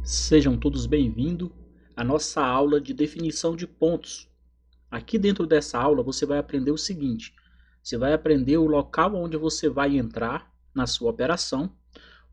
Sejam todos bem-vindos à nossa aula de definição de pontos. Aqui dentro dessa aula você vai aprender o seguinte: você vai aprender o local onde você vai entrar na sua operação,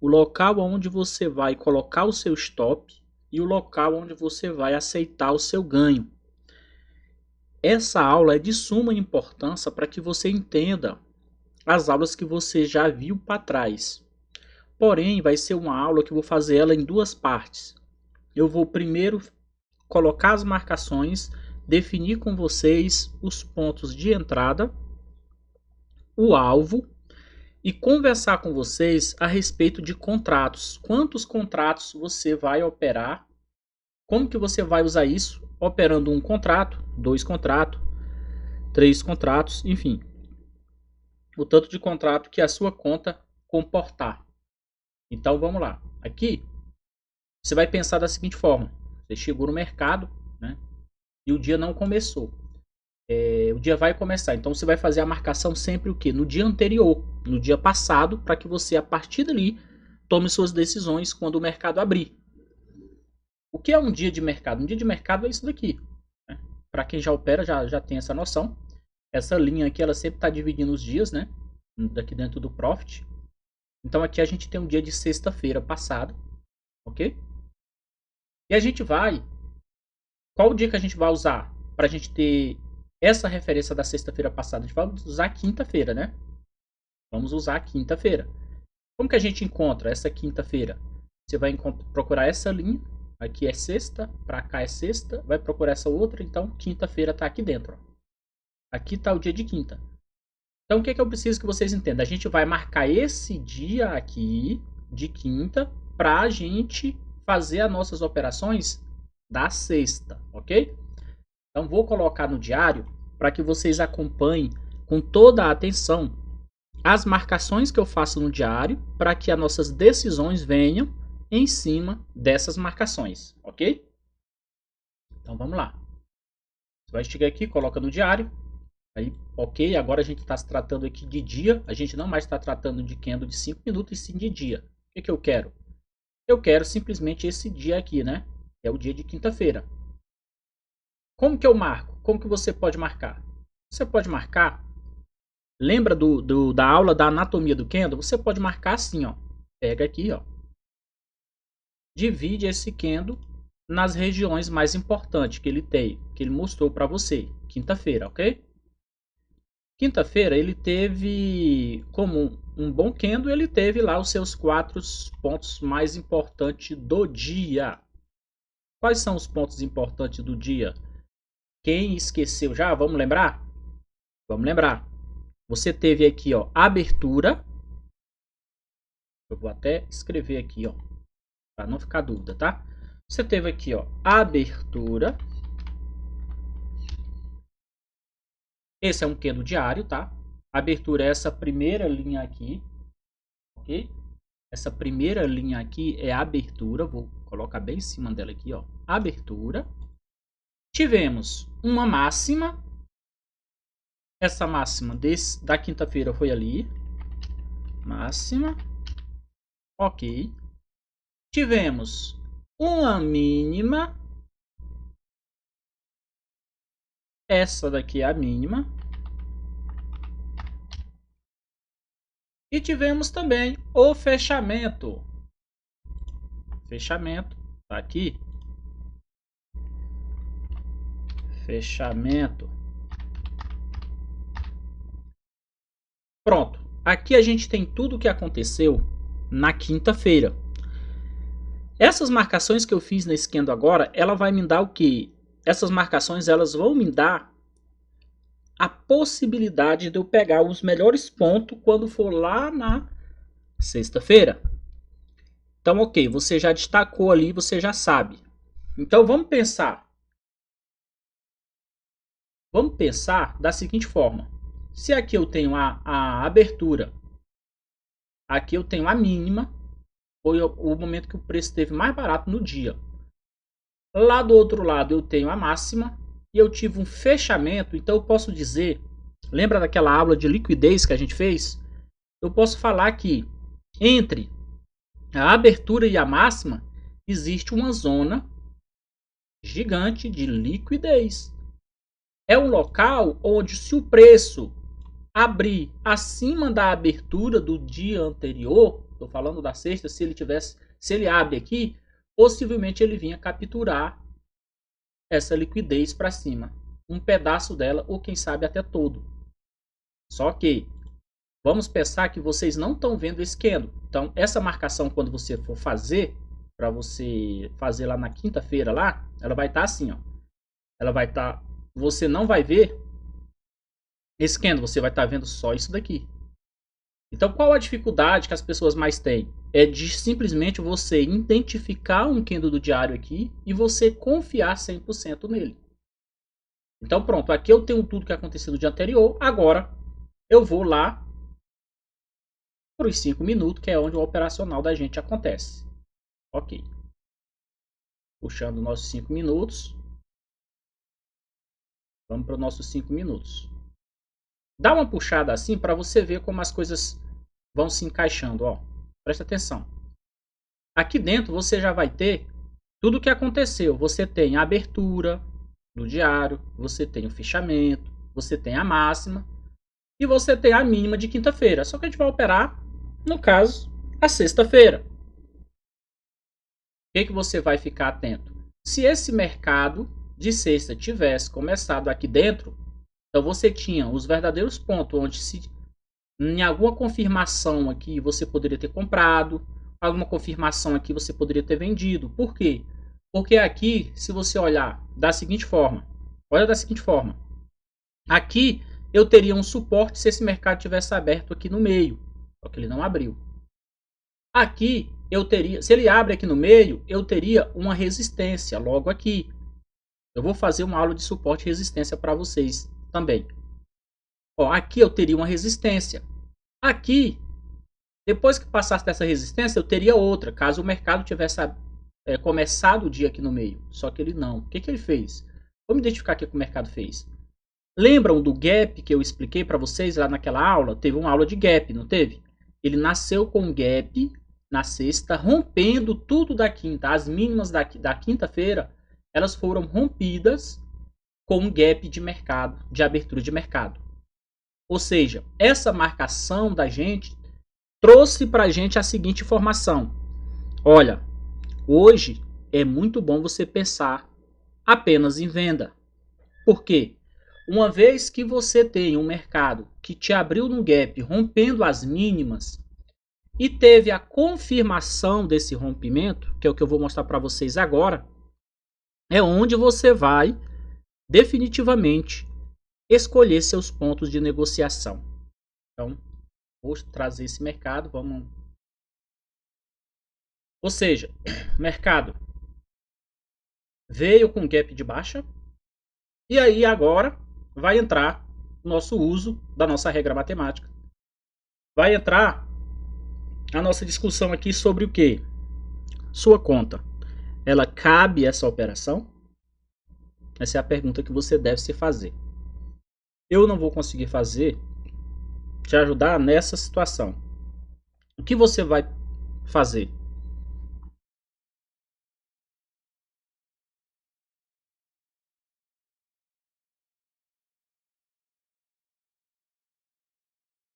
o local onde você vai colocar o seu stop e o local onde você vai aceitar o seu ganho. Essa aula é de suma importância para que você entenda as aulas que você já viu para trás. Porém, vai ser uma aula que eu vou fazer ela em duas partes. Eu vou primeiro colocar as marcações, definir com vocês os pontos de entrada, o alvo e conversar com vocês a respeito de contratos. Quantos contratos você vai operar? Como que você vai usar isso? Operando um contrato, dois contratos, três contratos, enfim. O tanto de contrato que a sua conta comportar. Então vamos lá. Aqui você vai pensar da seguinte forma: você chegou no mercado, né? E o dia não começou. O dia vai começar. Então você vai fazer a marcação sempre o quê? No dia anterior, no dia passado, para que você a partir dali tome suas decisões quando o mercado abrir. O que é um dia de mercado? Um dia de mercado é isso daqui. Né? Para quem já opera já tem essa noção. Essa linha aqui ela sempre está dividindo os dias, né? Daqui dentro do Profit. Então aqui a gente tem um dia de sexta-feira passada, ok? E a gente vai... Qual o dia que a gente vai usar para a gente ter essa referência da sexta-feira passada? A gente vai usar quinta-feira, né? Vamos usar quinta-feira. Como que a gente encontra essa quinta-feira? Você vai procurar essa linha. Aqui é sexta, para cá é sexta. Vai procurar essa outra, então quinta-feira está aqui dentro. Ó. Aqui está o dia de quinta. Então o que eu preciso que vocês entendam? A gente vai marcar esse dia aqui de quinta para a gente fazer as nossas operações da sexta, ok? Então vou colocar no diário para que vocês acompanhem com toda a atenção as marcações que eu faço no diário para que as nossas decisões venham em cima dessas marcações, ok? Então vamos lá. Você vai chegar aqui, coloca no diário. Aí, ok, agora a gente está se tratando aqui de dia. A gente não mais está tratando de candle de 5 minutos e sim de dia. O que eu quero? Eu quero simplesmente esse dia aqui, né? É o dia de quinta-feira. Como que eu marco? Como que você pode marcar? Você pode marcar. Lembra da aula da anatomia do candle? Você pode marcar assim, ó. Pega aqui, ó. Divide esse candle nas regiões mais importantes que ele tem, que ele mostrou para você. Quinta-feira, ok? Quinta-feira ele teve, como um bom candle, ele teve lá os seus 4 pontos mais importantes do dia. Quais são os pontos importantes do dia? Quem esqueceu já? Vamos lembrar? Vamos lembrar. Você teve aqui, ó, abertura. Eu vou até escrever aqui, ó, para não ficar dúvida, tá? Você teve aqui, ó, abertura. Esse é um candle diário, tá? Abertura é essa primeira linha aqui, ok? Essa primeira linha aqui é a abertura. Vou colocar bem em cima dela aqui, ó. Abertura. Tivemos uma máxima. Essa máxima da quinta-feira foi ali. Máxima. Ok. Tivemos uma mínima. Essa daqui é a mínima. E tivemos também o fechamento. Fechamento. Tá aqui. Fechamento. Pronto. Aqui a gente tem tudo o que aconteceu na quinta-feira. Essas marcações que eu fiz nesse candle agora, ela vai me dar o quê? Essas marcações elas vão me dar a possibilidade de eu pegar os melhores pontos quando for lá na sexta-feira. Então, ok, você já destacou ali, você já sabe. Então, vamos pensar. Vamos pensar da seguinte forma. Se aqui eu tenho a abertura, aqui eu tenho a mínima, foi o momento que o preço esteve mais barato no dia. Lá do outro lado eu tenho a máxima e eu tive um fechamento, então eu posso dizer, lembra daquela aula de liquidez que a gente fez? Eu posso falar que entre a abertura e a máxima existe uma zona gigante de liquidez. É um local onde, se o preço abrir acima da abertura do dia anterior, estou falando da sexta, se ele abre aqui, possivelmente ele vinha capturar essa liquidez para cima, um pedaço dela ou quem sabe até todo. Só que vamos pensar que vocês não estão vendo esse candle. Então essa marcação, quando você for fazer, para você fazer lá na quinta-feira lá, ela vai estar assim, ó. Ela vai estar, você não vai ver esse candle, você vai estar vendo só isso daqui. Então qual a dificuldade que as pessoas mais têm? É de simplesmente você identificar um candle do diário aqui e você confiar 100% nele. Então pronto, aqui eu tenho tudo que aconteceu no dia anterior. Agora eu vou lá para os 5 minutos, que é onde o operacional da gente acontece. Ok. Puxando nossos 5 minutos. Vamos para os nossos 5 minutos. Dá uma puxada assim para você ver como as coisas vão se encaixando. Ó. Presta atenção. Aqui dentro você já vai ter tudo o que aconteceu. Você tem a abertura do diário, você tem o fechamento, você tem a máxima e você tem a mínima de quinta-feira. Só que a gente vai operar, no caso, a sexta-feira. O que você vai ficar atento? Se esse mercado de sexta tivesse começado aqui dentro, então você tinha os verdadeiros pontos onde, se em alguma confirmação aqui você poderia ter comprado, alguma confirmação aqui você poderia ter vendido. Por quê? Porque aqui, se você olhar da seguinte forma, olha da seguinte forma, aqui eu teria um suporte se esse mercado tivesse aberto aqui no meio, só que ele não abriu. Aqui eu teria, se ele abre aqui no meio, eu teria uma resistência logo aqui. Eu vou fazer uma aula de suporte e resistência para vocês também. Ó, aqui eu teria uma resistência. Aqui, depois que passasse dessa resistência, eu teria outra, caso o mercado tivesse começado o dia aqui no meio. Só que ele não. O que ele fez? Vamos identificar o que o mercado fez. Lembram do gap que eu expliquei para vocês lá naquela aula? Teve uma aula de gap, não teve? Ele nasceu com gap na sexta, rompendo tudo da quinta. As mínimas da quinta-feira, elas foram rompidas com um gap de mercado, de abertura de mercado. Ou seja, essa marcação da gente trouxe para a gente a seguinte informação. Olha, hoje é muito bom você pensar apenas em venda. Por quê? Uma vez que você tem um mercado que te abriu no gap, rompendo as mínimas, e teve a confirmação desse rompimento, que é o que eu vou mostrar para vocês agora, é onde você vai definitivamente escolher seus pontos de negociação. Então, vou trazer esse mercado, vamos. Ou seja, mercado veio com gap de baixa, e aí agora vai entrar o nosso uso da nossa regra matemática. Vai entrar a nossa discussão aqui sobre o que? Sua conta, ela cabe essa operação? Essa é a pergunta que você deve se fazer. Eu não vou conseguir te ajudar nessa situação. O que você vai fazer?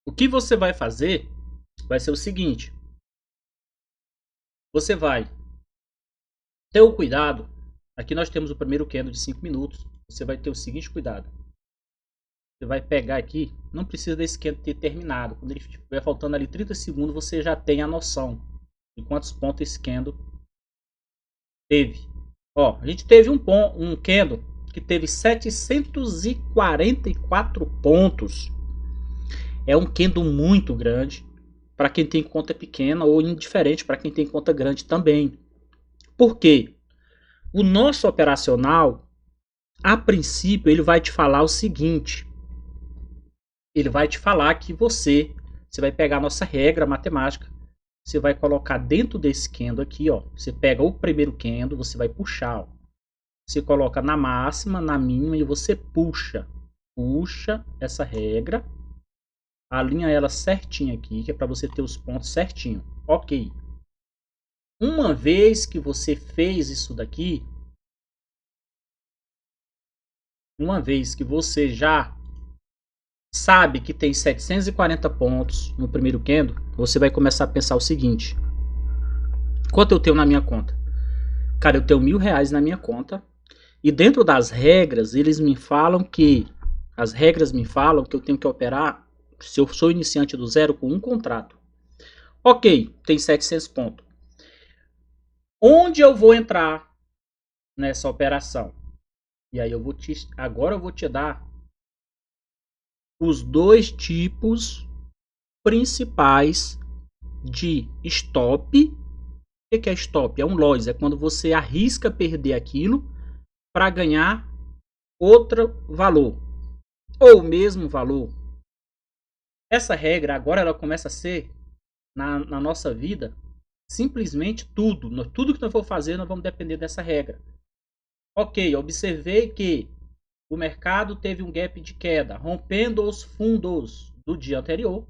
O que você vai fazer vai ser o seguinte. Você vai ter o cuidado. Aqui nós temos o primeiro candle de 5 minutos. Você vai ter o seguinte cuidado. Você vai pegar aqui, não precisa desse candle ter terminado. Quando ele estiver faltando ali 30 segundos, você já tem a noção de quantos pontos esse candle teve. Ó, a gente teve um candle que teve 744 pontos. É um candle muito grande para quem tem conta pequena ou indiferente para quem tem conta grande também. Por quê? O nosso operacional, a princípio, ele vai te falar o seguinte. Ele vai te falar que você vai pegar a nossa regra matemática, você vai colocar dentro desse candle aqui, ó. Você pega o primeiro candle, você vai puxar, ó. Você coloca na máxima, na mínima e você puxa essa regra, alinha ela certinho aqui, que é para você ter os pontos certinho. Ok. Uma vez que você fez isso daqui, uma vez que você já sabe que tem 740 pontos no primeiro candle, você vai começar a pensar o seguinte: quanto eu tenho na minha conta? Cara, eu tenho R$1.000 na minha conta. E dentro das regras, eles me falam que... As regras me falam que eu tenho que operar, se eu sou iniciante do zero, com um contrato. Ok, tem 700 pontos. Onde eu vou entrar nessa operação? E aí agora eu vou te dar os dois tipos principais de stop. O que é stop? É um loss, é quando você arrisca perder aquilo para ganhar outro valor ou o mesmo valor. Essa regra agora ela começa a ser na nossa vida simplesmente tudo. Tudo que nós for fazer, nós vamos depender dessa regra. Ok, observei que o mercado teve um gap de queda, rompendo os fundos do dia anterior.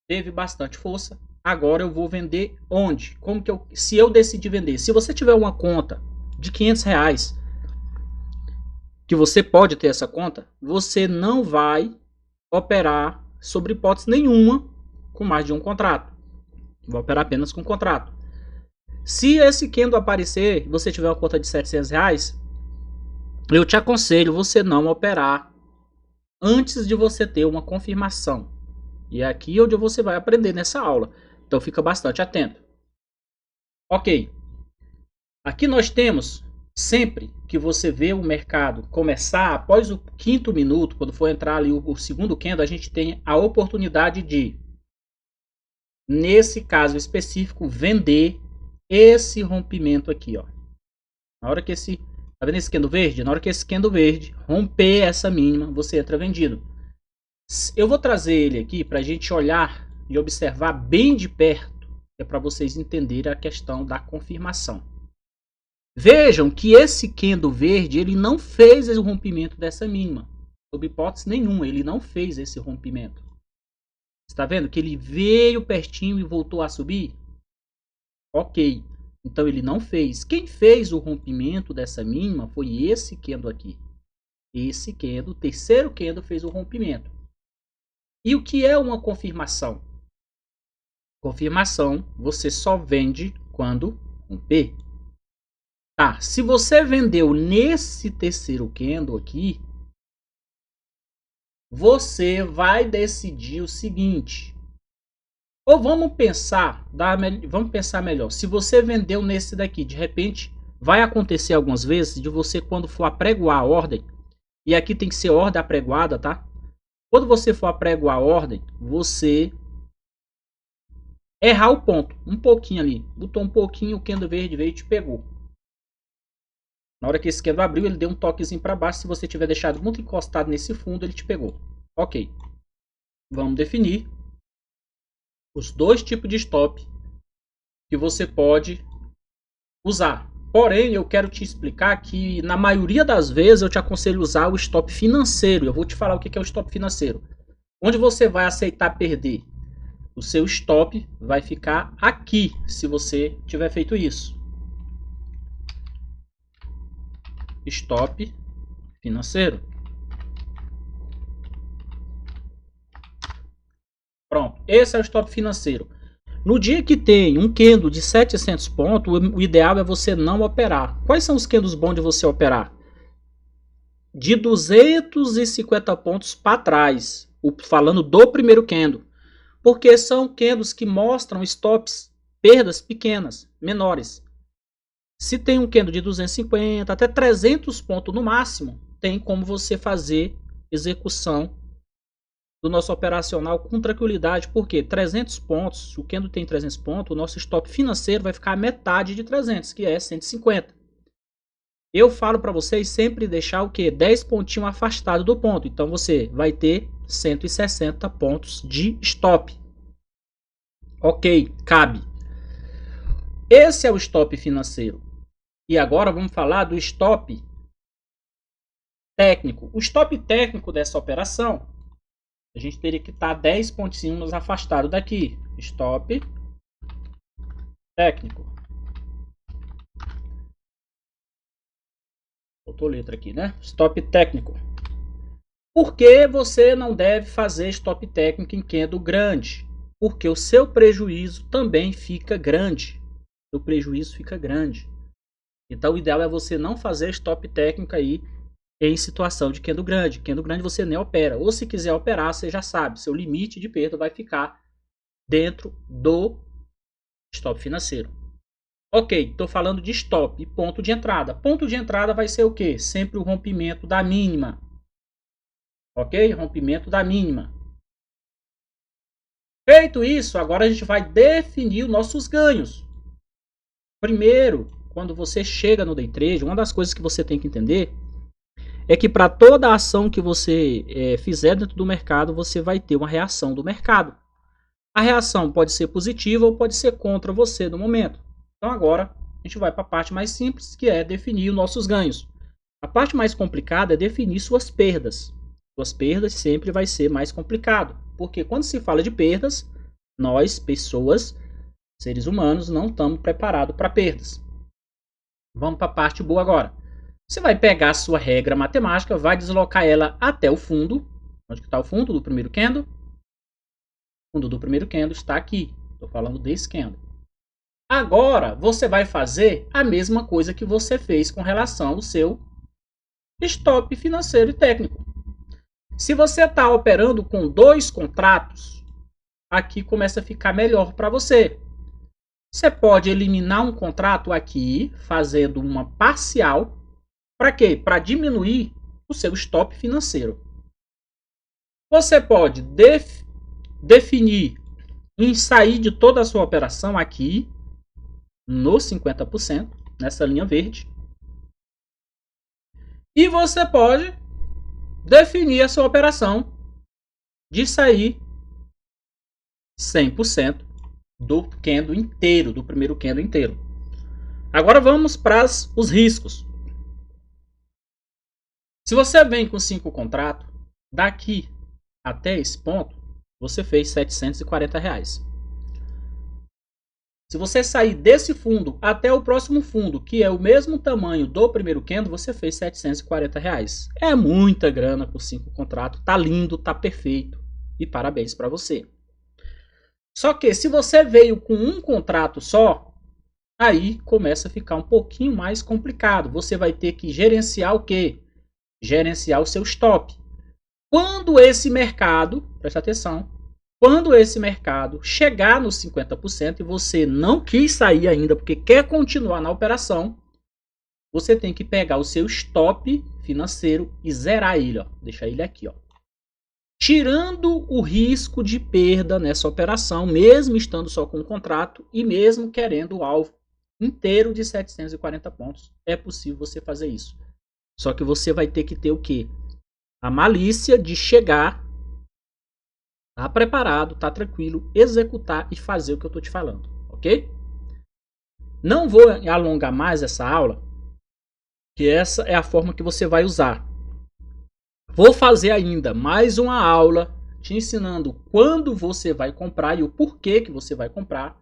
Teve bastante força. Agora eu vou vender onde? Como que se eu decidir vender? Se você tiver uma conta de R$500, que você pode ter essa conta, você não vai operar sobre hipótese nenhuma com mais de um contrato. Vai operar apenas com contrato. Se esse candle aparecer, você tiver uma conta de R$700, eu te aconselho você não operar antes de você ter uma confirmação. E é aqui onde você vai aprender nessa aula. Então fica bastante atento. Ok. Aqui nós temos, sempre que você vê o mercado começar, após o 5º minuto, quando for entrar ali o segundo candle, a gente tem a oportunidade de, nesse caso específico, vender esse rompimento aqui, ó. Na hora que tá vendo esse candle verde? Na hora que esse candle verde romper essa mínima, você entra vendido. Eu vou trazer ele aqui para a gente olhar e observar bem de perto, é para vocês entenderem a questão da confirmação. Vejam que esse candle verde ele não fez o rompimento dessa mínima, sob hipótese nenhuma, ele não fez esse rompimento. Está vendo que ele veio pertinho e voltou a subir? Ok, então ele não fez. Quem fez o rompimento dessa mínima foi esse candle aqui. Esse candle, o terceiro candle, fez o rompimento. E o que é uma confirmação? Confirmação, você só vende quando romper. Tá, se você vendeu nesse terceiro candle aqui, você vai decidir o seguinte. Ou vamos pensar melhor. Se você vendeu nesse daqui, de repente, vai acontecer algumas vezes de você, quando for apregoar a ordem, e aqui tem que ser ordem apregoada, tá? Quando você for apregoar a ordem, você errar o ponto, um pouquinho ali. Botou um pouquinho, o candle verde veio e te pegou. Na hora que esse candle abriu, ele deu um toquezinho para baixo. Se você tiver deixado muito encostado nesse fundo, ele te pegou. Ok. Vamos definir os dois tipos de stop que você pode usar. Porém, eu quero te explicar que na maioria das vezes eu te aconselho usar o stop financeiro. Eu vou te falar o que é o stop financeiro. Onde você vai aceitar perder. O seu stop vai ficar aqui, se você tiver feito isso. Stop financeiro. Pronto, esse é o stop financeiro. No dia que tem um candle de 700 pontos, o ideal é você não operar. Quais são os candles bons de você operar? De 250 pontos para trás, falando do primeiro candle. Porque são candles que mostram stops, perdas pequenas, menores. Se tem um candle de 250 até 300 pontos no máximo, tem como você fazer execução do nosso operacional com tranquilidade, porque 300 pontos, o candle tem 300 pontos, o nosso stop financeiro vai ficar a metade de 300, que é 150. Eu falo para vocês sempre deixar o que? 10 pontinhos afastado do ponto, então você vai ter 160 pontos de stop. Ok, cabe. Esse é o stop financeiro. E agora vamos falar do stop técnico. O stop técnico dessa operação, a gente teria que estar 10 pontinhos afastado daqui. Stop técnico. Botou letra aqui, né? Stop técnico. Por que você não deve fazer stop técnico em candle grande? Porque o seu prejuízo também fica grande. O prejuízo fica grande. Então o ideal é você não fazer stop técnico aí em situação de candle grande. Candle grande você nem opera. Ou se quiser operar, você já sabe, seu limite de perda vai ficar dentro do stop financeiro. Ok, estou falando de stop e ponto de entrada. Ponto de entrada vai ser o quê? Sempre o rompimento da mínima. Ok? Rompimento da mínima. Feito isso, agora a gente vai definir os nossos ganhos. Primeiro, quando você chega no day trade, uma das coisas que você tem que entender é que para toda ação que você fizer dentro do mercado, você vai ter uma reação do mercado. A reação pode ser positiva ou pode ser contra você no momento. Então agora a gente vai para a parte mais simples, que é definir os nossos ganhos. A parte mais complicada é definir suas perdas. Suas perdas sempre vai ser mais complicado, porque quando se fala de perdas, nós, pessoas, seres humanos, não estamos preparados para perdas. Vamos para a parte boa agora. Você vai pegar a sua regra matemática, vai deslocar ela até o fundo. Onde está o fundo do primeiro candle? O fundo do primeiro candle está aqui. Estou falando desse candle. Agora, você vai fazer a mesma coisa que você fez com relação ao seu stop financeiro e técnico. Se você está operando com 2 contratos, aqui começa a ficar melhor para você. Você pode eliminar um contrato aqui, fazendo uma parcial. Para quê? Para diminuir o seu stop financeiro. Você pode definir em sair de toda a sua operação aqui, no 50%, nessa linha verde. E você pode definir a sua operação de sair 100% do candle inteiro, do primeiro candle inteiro. Agora vamos para os riscos. Se você vem com 5 contratos, daqui até esse ponto, você fez R$740. Se você sair desse fundo até o próximo fundo, que é o mesmo tamanho do primeiro candle, você fez R$740. É muita grana por 5 contratos. Tá lindo, tá perfeito. E parabéns para você. Só que se você veio com um contrato só, aí começa a ficar um pouquinho mais complicado. Você vai ter que gerenciar o quê? Gerenciar o seu stop. Quando esse mercado, presta atenção, quando esse mercado chegar nos 50% e você não quis sair ainda porque quer continuar na operação, você tem que pegar o seu stop financeiro e zerar ele, ó. Deixar ele aqui, ó. Tirando o risco de perda nessa operação, mesmo estando só com um contrato e mesmo querendo o alvo inteiro de 740 pontos, é possível você fazer isso. Só que você vai ter que ter o quê? A malícia de chegar, tá preparado, tá tranquilo, executar e fazer o que eu tô te falando, ok? Não vou alongar mais essa aula, que essa é a forma que você vai usar. Vou fazer ainda mais uma aula te ensinando quando você vai comprar e o porquê que você vai comprar.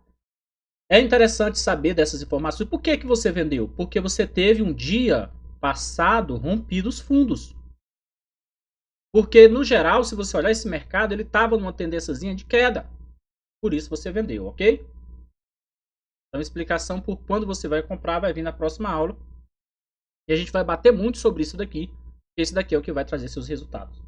É interessante saber dessas informações. Por que você vendeu? Porque você teve um dia passado rompido os fundos. Porque, no geral, se você olhar esse mercado, ele estava numa tendênciazinha de queda. Por isso você vendeu, ok? Então, explicação por quando você vai comprar vai vir na próxima aula. E a gente vai bater muito sobre isso daqui. Esse daqui é o que vai trazer seus resultados.